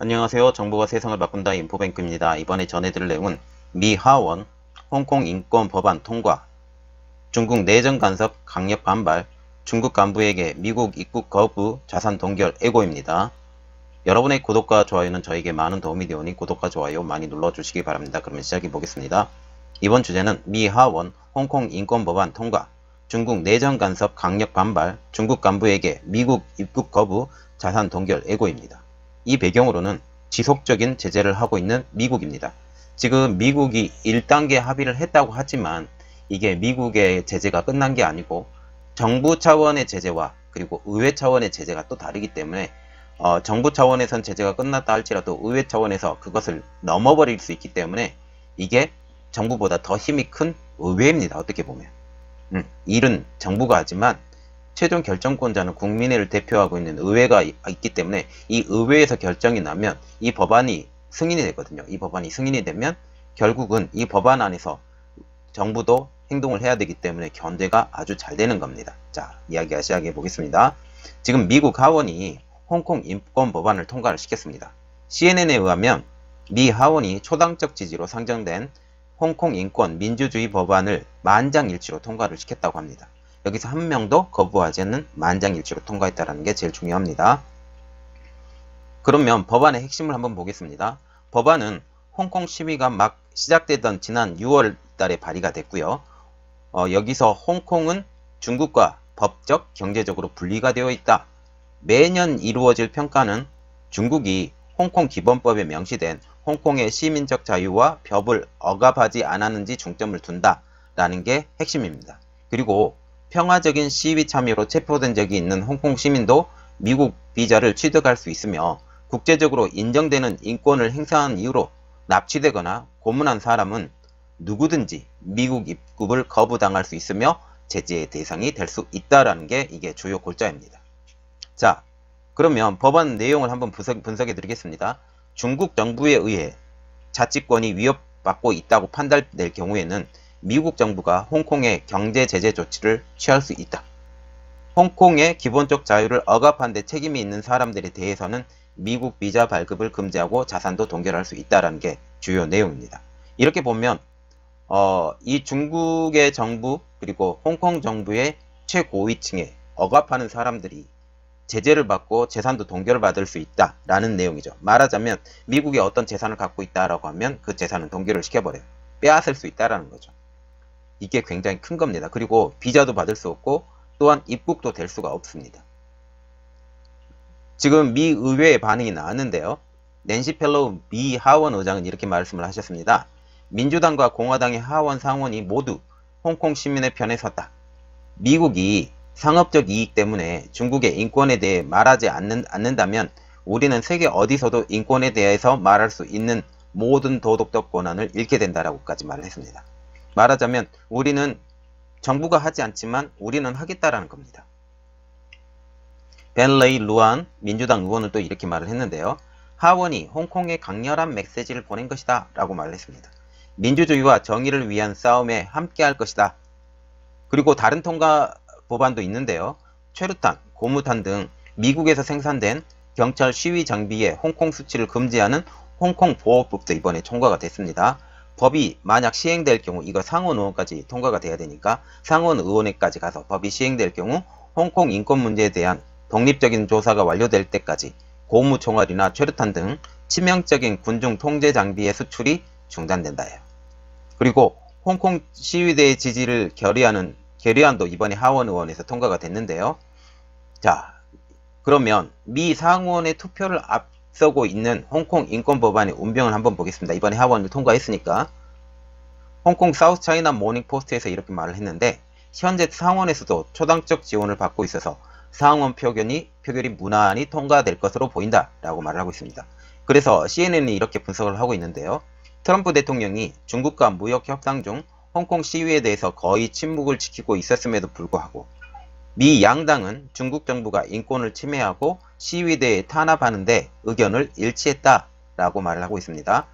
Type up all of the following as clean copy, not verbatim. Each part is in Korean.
안녕하세요. 정보가 세상을 바꾼다 인포뱅크입니다. 이번에 전해드릴 내용은 미 하원 홍콩 인권 법안 통과, 중국 내정 간섭 강력 반발, 중국 간부에게 미국 입국 거부 자산 동결 애고입니다. 여러분의 구독과 좋아요는 저에게 많은 도움이 되오니 구독과 좋아요 많이 눌러주시기 바랍니다. 그러면 시작해 보겠습니다. 이번 주제는 미 하원 홍콩 인권 법안 통과, 중국 내정 간섭 강력 반발, 중국 간부에게 미국 입국 거부 자산 동결 애고입니다. 이 배경으로는 지속적인 제재를 하고 있는 미국입니다. 지금 미국이 1단계 합의를 했다고 하지만 이게 미국의 제재가 끝난 게 아니고 정부 차원의 제재와 그리고 의회 차원의 제재가 또 다르기 때문에 정부 차원에선 제재가 끝났다 할지라도 의회 차원에서 그것을 넘어버릴 수 있기 때문에 이게 정부보다 더 힘이 큰 의회입니다. 어떻게 보면. 일은 정부가 하지만 최종 결정권자는 국민을 대표하고 있는 의회가 있기 때문에 이 의회에서 결정이 나면 이 법안이 승인이 되거든요. 이 법안이 승인이 되면 결국은 이 법안 안에서 정부도 행동을 해야 되기 때문에 견제가 아주 잘 되는 겁니다. 자, 이야기 시작해 보겠습니다. 지금 미국 하원이 홍콩 인권 법안을 통과를 시켰습니다. CNN에 의하면 미 하원이 초당적 지지로 상정된 홍콩 인권 민주주의 법안을 만장일치로 통과를 시켰다고 합니다. 여기서 한 명도 거부하지 않는 만장일치로 통과했다는 게 제일 중요합니다. 그러면 법안의 핵심을 한번 보겠습니다. 법안은 홍콩 시위가 막 시작되던 지난 6월 달에 발의가 됐고요. 여기서 홍콩은 중국과 법적, 경제적으로 분리가 되어 있다. 매년 이루어질 평가는 중국이 홍콩 기본법에 명시된 홍콩의 시민적 자유와 법을 억압하지 않았는지 중점을 둔다라는 게 핵심입니다. 그리고 평화적인 시위 참여로 체포된 적이 있는 홍콩 시민도 미국 비자를 취득할 수 있으며 국제적으로 인정되는 인권을 행사한 이유로 납치되거나 고문한 사람은 누구든지 미국 입국을 거부당할 수 있으며 제재의 대상이 될 수 있다라는 게 이게 주요 골자입니다. 자, 그러면 법안 내용을 한번 분석해 드리겠습니다. 중국 정부에 의해 자치권이 위협받고 있다고 판단될 경우에는 미국 정부가 홍콩에 경제 제재 조치를 취할 수 있다. 홍콩의 기본적 자유를 억압한 데 책임이 있는 사람들에 대해서는 미국 비자 발급을 금지하고 자산도 동결할 수 있다는 게 주요 내용입니다. 이렇게 보면 이 중국의 정부 그리고 홍콩 정부의 최고위층에 억압하는 사람들이 제재를 받고 재산도 동결을 받을 수 있다라는 내용이죠. 말하자면 미국이 어떤 재산을 갖고 있다라고 하면 그 재산은 동결을 시켜버려요. 빼앗을 수 있다라는 거죠. 이게 굉장히 큰 겁니다. 그리고 비자도 받을 수 없고 또한 입국도 될 수가 없습니다. 지금 미 의회의 반응이 나왔는데요. 낸시 펠로우 미 하원 의장은 이렇게 말씀을 하셨습니다. 민주당과 공화당의 하원 상원이 모두 홍콩 시민의 편에 섰다. 미국이 상업적 이익 때문에 중국의 인권에 대해 말하지 않는다면 우리는 세계 어디서도 인권에 대해서 말할 수 있는 모든 도덕적 권한을 잃게 된다라고까지 말을 했습니다. 말하자면 우리는 정부가 하지 않지만 우리는 하겠다라는 겁니다. 벤 레이 루안 민주당 의원은 또 이렇게 말을 했는데요. 하원이 홍콩에 강렬한 메시지를 보낸 것이다 라고 말을 했습니다. 민주주의와 정의를 위한 싸움에 함께할 것이다. 그리고 다른 통과 법안도 있는데요. 최루탄, 고무탄 등 미국에서 생산된 경찰 시위 장비의 홍콩 수출을 금지하는 홍콩 보호법도 이번에 통과가 됐습니다. 법이 만약 시행될 경우 이거 상원 의원까지 통과가 돼야 되니까 상원 의원회까지 가서 법이 시행될 경우 홍콩 인권 문제에 대한 독립적인 조사가 완료될 때까지 고무총알이나 최루탄 등 치명적인 군중 통제 장비의 수출이 중단된다예요. 그리고 홍콩 시위대의 지지를 결의안도 이번에 하원 의원에서 통과가 됐는데요. 자, 그러면 미 상원의 투표를 앞서고 있는 홍콩 인권 법안의 운병을 한번 보겠습니다. 이번에 하원을 통과했으니까. 홍콩 사우스 차이나 모닝 포스트에서 이렇게 말을 했는데 현재 상원에서도 초당적 지원을 받고 있어서 상원 표결이 무난히 통과될 것으로 보인다 라고 말을 하고 있습니다. 그래서 CNN이 이렇게 분석을 하고 있는데요. 트럼프 대통령이 중국과 무역 협상 중 홍콩 시위에 대해서 거의 침묵을 지키고 있었음에도 불구하고 미 양당은 중국 정부가 인권을 침해하고 시위대에 탄압하는데 의견을 일치했다라고 말을 하고 있습니다.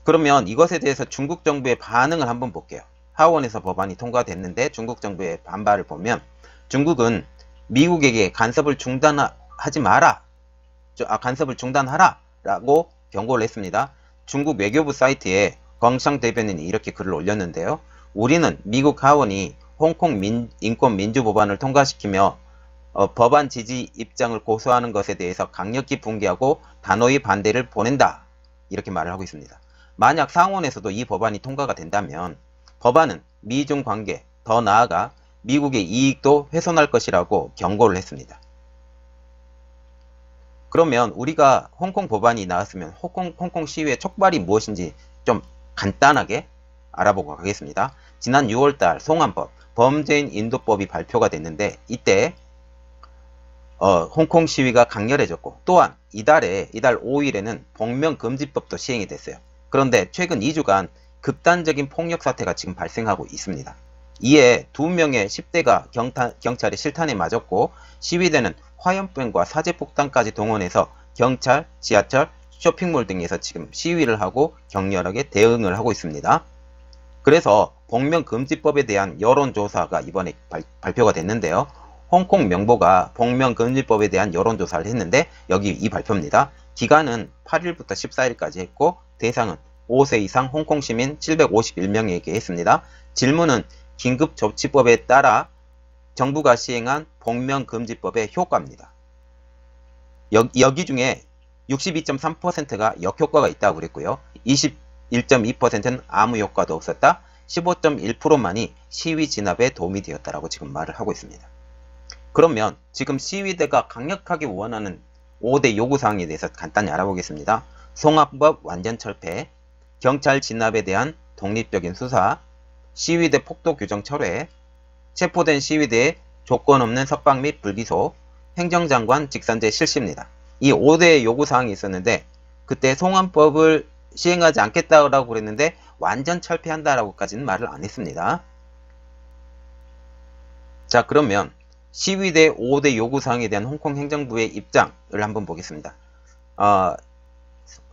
그러면 이것에 대해서 중국 정부의 반응을 한번 볼게요. 하원에서 법안이 통과됐는데 중국 정부의 반발을 보면 중국은 미국에게 간섭을 중단하지 마라. 간섭을 중단하라라고 경고를 했습니다. 중국 외교부 사이트에 광창 대변인이 이렇게 글을 올렸는데요. 우리는 미국 하원이 홍콩 인권민주법안을 통과시키며 법안 지지 입장을 고수하는 것에 대해서 강력히 붕괴하고 단호히 반대를 보낸다. 이렇게 말을 하고 있습니다. 만약 상원에서도 이 법안이 통과가 된다면 법안은 미중 관계, 더 나아가 미국의 이익도 훼손할 것이라고 경고를 했습니다. 그러면 우리가 홍콩 법안이 나왔으면 홍콩 시위의 촉발이 무엇인지 좀 간단하게 알아보고 가겠습니다. 지난 6월달 송환법, 범죄인 인도법이 발표가 됐는데 이때 홍콩 시위가 강렬해졌고 또한 이달 5일에는 복면금지법도 시행이 됐어요. 그런데 최근 2주간 극단적인 폭력 사태가 지금 발생하고 있습니다. 이에 2명의 10대가 경찰의 실탄에 맞았고 시위대는 화염병과 사제폭탄까지 동원해서 경찰, 지하철, 쇼핑몰 등에서 지금 시위를 하고 격렬하게 대응을 하고 있습니다. 그래서 복면금지법에 대한 여론조사가 이번에 발표가 됐는데요. 홍콩 명보가 복면금지법에 대한 여론조사를 했는데 여기 이 발표입니다. 기간은 8일부터 14일까지 했고 대상은 5세 이상 홍콩 시민 751명에게 했습니다. 질문은 긴급조치법에 따라 정부가 시행한 복면금지법의 효과입니다. 여기 중에 62.3%가 역효과가 있다고 그랬고요. 21.2%는 아무 효과도 없었다. 15.1%만이 시위 진압에 도움이 되었다라고 지금 말을 하고 있습니다. 그러면 지금 시위대가 강력하게 원하는 5대 요구사항에 대해서 간단히 알아보겠습니다. 송환법 완전 철폐, 경찰 진압에 대한 독립적인 수사, 시위대 폭도 규정 철회, 체포된 시위대의 조건 없는 석방 및 불기소, 행정장관 직선제 실시입니다. 이 5대 요구사항이 있었는데 그때 송환법을 시행하지 않겠다고 그랬는데 완전 철폐한다라고까지는 말을 안 했습니다. 자, 그러면 시위대 5대 요구사항에 대한 홍콩 행정부의 입장을 한번 보겠습니다.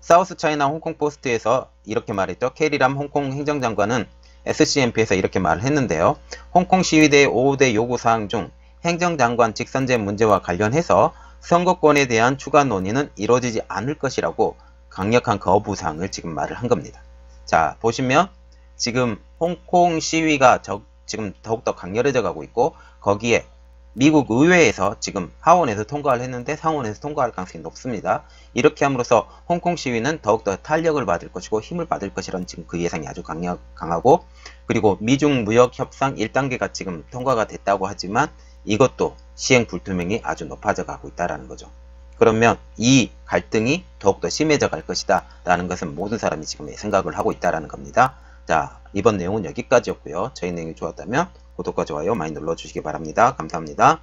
사우스 차이나 홍콩 포스트에서 이렇게 말했죠. 캐리람 홍콩 행정장관은 SCMP에서 이렇게 말을 했는데요. 홍콩 시위대의 5대 요구사항 중 행정장관 직선제 문제와 관련해서 선거권에 대한 추가 논의는 이루어지지 않을 것이라고 강력한 거부사항을 지금 말을 한 겁니다. 자, 보시면 지금 홍콩 시위가 지금 더욱더 강렬해져 가고 있고 거기에 미국 의회에서 지금 하원에서 통과를 했는데 상원에서 통과할 가능성이 높습니다. 이렇게 함으로써 홍콩 시위는 더욱더 탄력을 받을 것이고 힘을 받을 것이라는 지금 그 예상이 아주 강하고 그리고 미중 무역 협상 1단계가 지금 통과가 됐다고 하지만 이것도 시행 불투명이 아주 높아져 가고 있다는 거죠. 그러면 이 갈등이 더욱더 심해져 갈 것이다 라는 것은 모든 사람이 지금 생각을 하고 있다는 겁니다. 자, 이번 내용은 여기까지였고요. 저희 내용이 좋았다면 구독과 좋아요 많이 눌러주시기 바랍니다. 감사합니다.